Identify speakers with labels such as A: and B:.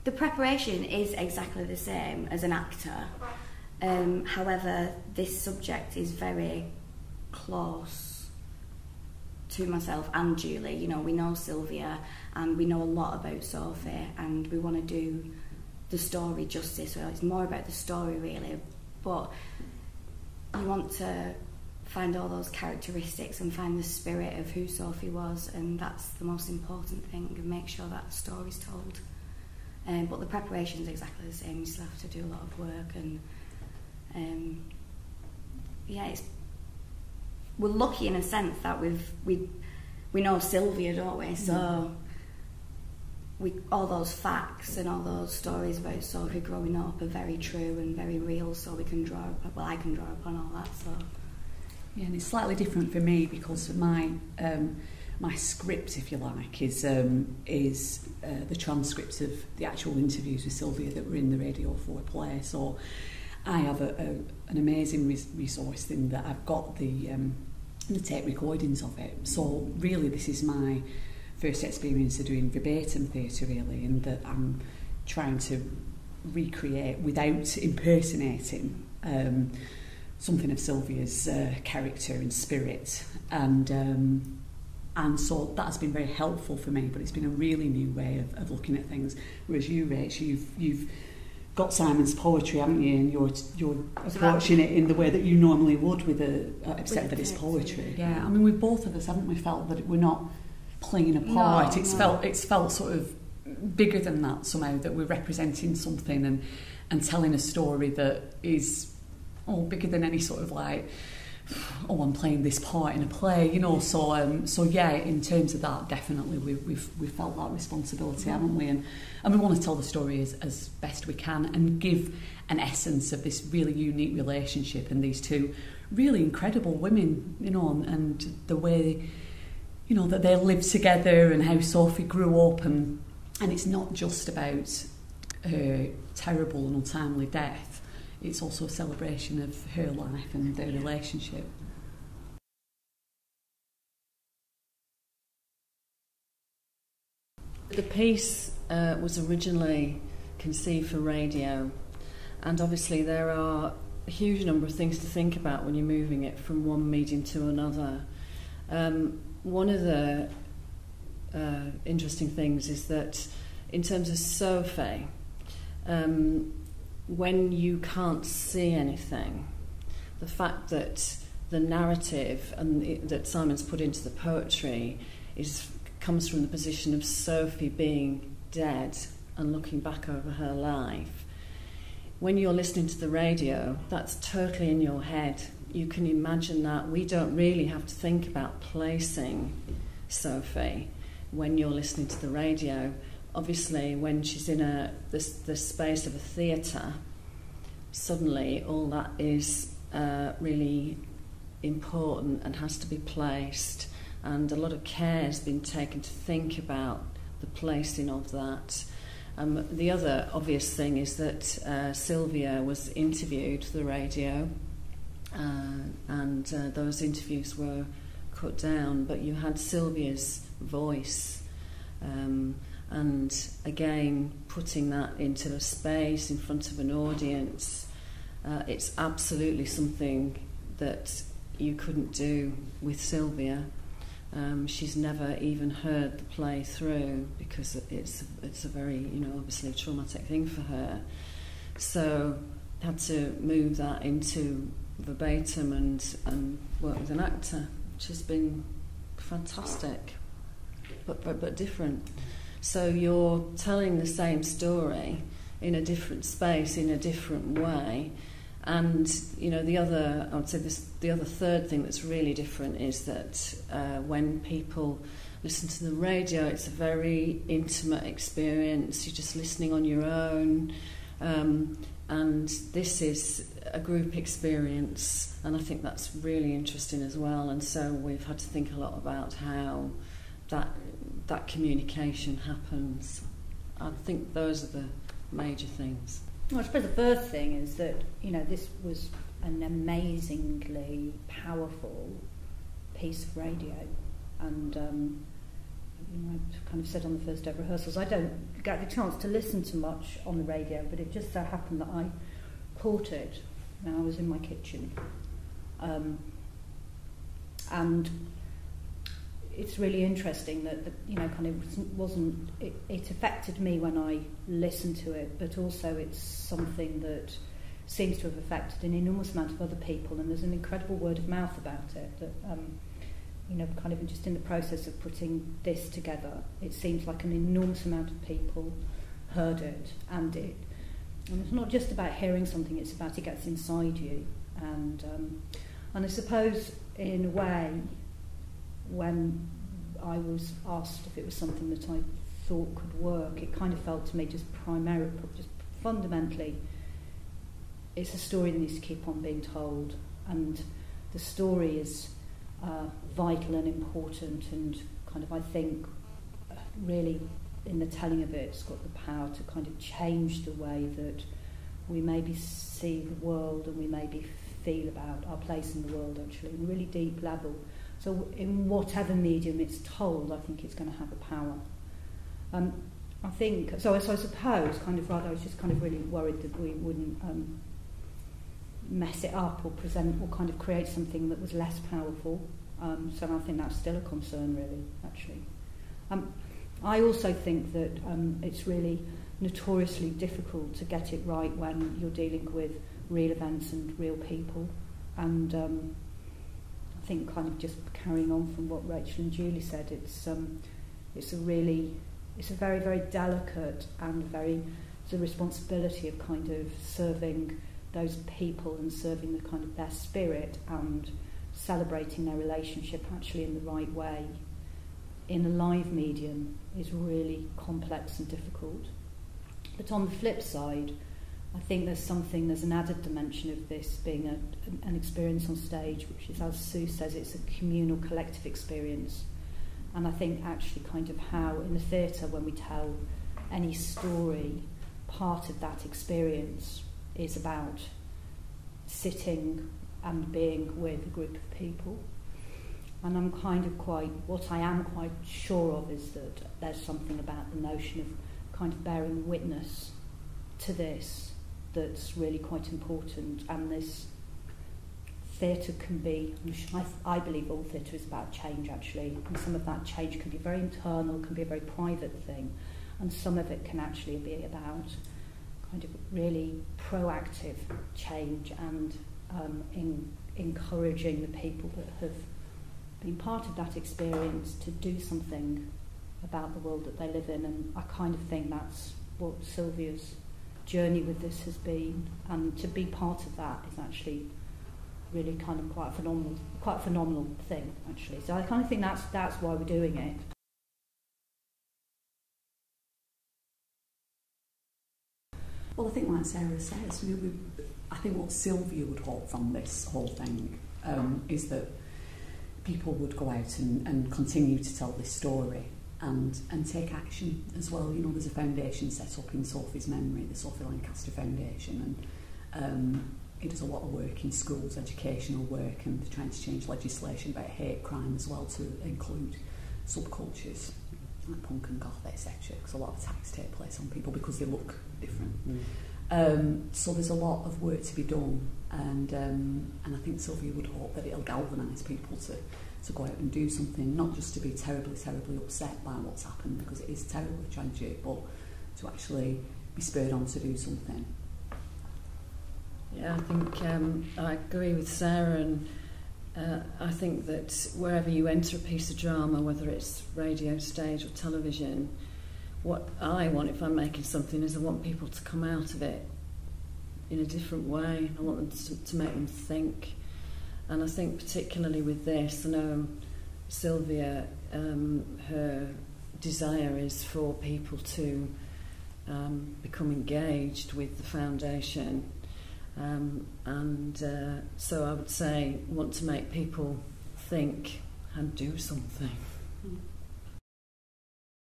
A: The preparation is exactly the same as an actor. However, this subject is very close to myself and Julie. You know, we know Sylvia and we know a lot about Sophie, and we want to do the story justice. So it's more about the story really, but you want to find all those characteristics and find the spirit of who Sophie was, and that's the most important thing, and make sure that the story's told. But the preparation is exactly the same. You still have to do a lot of work, and yeah, we're lucky in a sense that we know Sylvia, don't we? So all those facts and all those stories about Sophie growing up are very true and very real. So we can draw. Well, I can draw upon all that. So
B: yeah, and it's slightly different for me because my script, if you like, is the transcript of the actual interviews with Sylvia that were in the Radio 4 play. So I have an amazing resource in that I've got the tape recordings of it. So really, this is my first experience of doing verbatim theatre, really, and that I'm trying to recreate without impersonating something of Sylvia's character and spirit, and so that's been very helpful for me. But it's been a really new way of looking at things. Whereas you, Rach, you've got Simon's poetry, haven't you? And you're approaching it in the way that you normally would except that it's poetry. Yeah, I mean, we both of us, haven't we, felt that we're not playing a part. It's felt sort of bigger than that somehow, that we're representing something and telling a story that is bigger than any sort of like, I'm playing this part in a play, you know. So yeah, in terms of that, definitely we've felt that responsibility, haven't we? And we want to tell the story as best we can and give an essence of this really unique relationship and these two really incredible women, you know, and the way, you know, that they live together and how Sophie grew up, and it's not just about her terrible and untimely death. It's also a celebration of her life and their relationship.
C: The piece was originally conceived for radio, and obviously there are a huge number of things to think about when you're moving it from one medium to another. One of the interesting things is that in terms of Sophie, when you can't see anything, the fact that the narrative that Simon's put into the poetry comes from the position of Sophie being dead and looking back over her life. When you're listening to the radio, that's totally in your head. You can imagine that. We don't really have to think about placing Sophie when you're listening to the radio. Obviously, when she's in the space of a theatre, suddenly all that is really important and has to be placed, and a lot of care has been taken to think about the placing of that. The other obvious thing is that Sylvia was interviewed for the radio, and those interviews were cut down, but you had Sylvia's voice, and again putting that into a space in front of an audience, it's absolutely something that you couldn't do with Sylvia. She's never even heard the play through because it's a very, you know, obviously a traumatic thing for her. So had to move that into verbatim and work with an actor, which has been fantastic, but different. So you're telling the same story in a different space, in a different way. And, you know, the other third thing that's really different is that when people listen to the radio, it's a very intimate experience. You're just listening on your own. And this is a group experience, and I think that's really interesting as well. And so we've had to think a lot about how that communication happens. I think those are the major things.
D: Well, I suppose the first thing is that, you know, this was an amazingly powerful piece of radio, and I kind of said on the first day of rehearsals, I don't get the chance to listen to much on the radio, but it just so happened that I caught it when I was in my kitchen. And it's really interesting that kind of wasn't it affected me when I listened to it, but also it's something that seems to have affected an enormous amount of other people, and there's an incredible word of mouth about it that kind of just in the process of putting this together, it seems like an enormous amount of people heard it, and it's not just about hearing something, it's about it gets inside you, and I suppose in a way, when I was asked if it was something that I thought could work, it kind of felt to me just fundamentally, it's a story that needs to keep on being told, and the story is vital and important, and kind of I think really in the telling of it, it's got the power to kind of change the way that we maybe see the world and we maybe feel about our place in the world, actually, on a really deep level. So in whatever medium it's told, I think it's going to have a power. I think, so I suppose, kind of rather, I was just kind of really worried that we wouldn't mess it up or present or kind of create something that was less powerful. So I think that's still a concern, really, actually. I also think that it's really notoriously difficult to get it right when you're dealing with real events and real people. And I think kind of just carrying on from what Rachel and Julie said, it's a very, very delicate and it's a responsibility of kind of serving those people and serving the kind of their spirit and celebrating their relationship actually in the right way in a live medium is really complex and difficult. But on the flip side, I think there's an added dimension of this being an experience on stage, which is, as Sue says, it's a communal, collective experience. And I think actually kind of how in the theatre, when we tell any story, part of that experience is about sitting and being with a group of people. And what I am quite sure of is that there's something about the notion of kind of bearing witness to this that's really quite important. And this theatre can be, I believe all theatre is about change, actually, and some of that change can be very internal, can be a very private thing, and some of it can actually be about kind of really proactive change and encouraging the people that have been part of that experience to do something about the world that they live in. And I kind of think that's what Sylvia's journey with this has been, and to be part of that is actually really kind of quite a phenomenal thing, actually. So I kind of think that's why we're doing it.
B: Well, I think like Sarah says, I think what Sylvia would hope from this whole thing is that people would go out and continue to tell this story and take action as well. You know, there's a foundation set up in Sophie's memory, the Sophie Lancaster Foundation, and it does a lot of work in schools, educational work, and they're trying to change legislation about hate crime as well to include subcultures like punk and goth, etc. Because a lot of attacks take place on people because they look different. So there's a lot of work to be done, and I think Sylvia would hope that it'll galvanise people to go out and do something, not just to be terribly, terribly upset by what's happened, because it is terribly tragic, but to actually be spurred on to do something.
C: Yeah, I think I agree with Sarah, and I think that wherever you enter a piece of drama, whether it's radio, stage or television, what I want if I'm making something is I want people to come out of it in a different way. I want them to make them think. And I think particularly with this, I know Sylvia, her desire is for people to become engaged with the foundation. So I would say want to make people think and do something.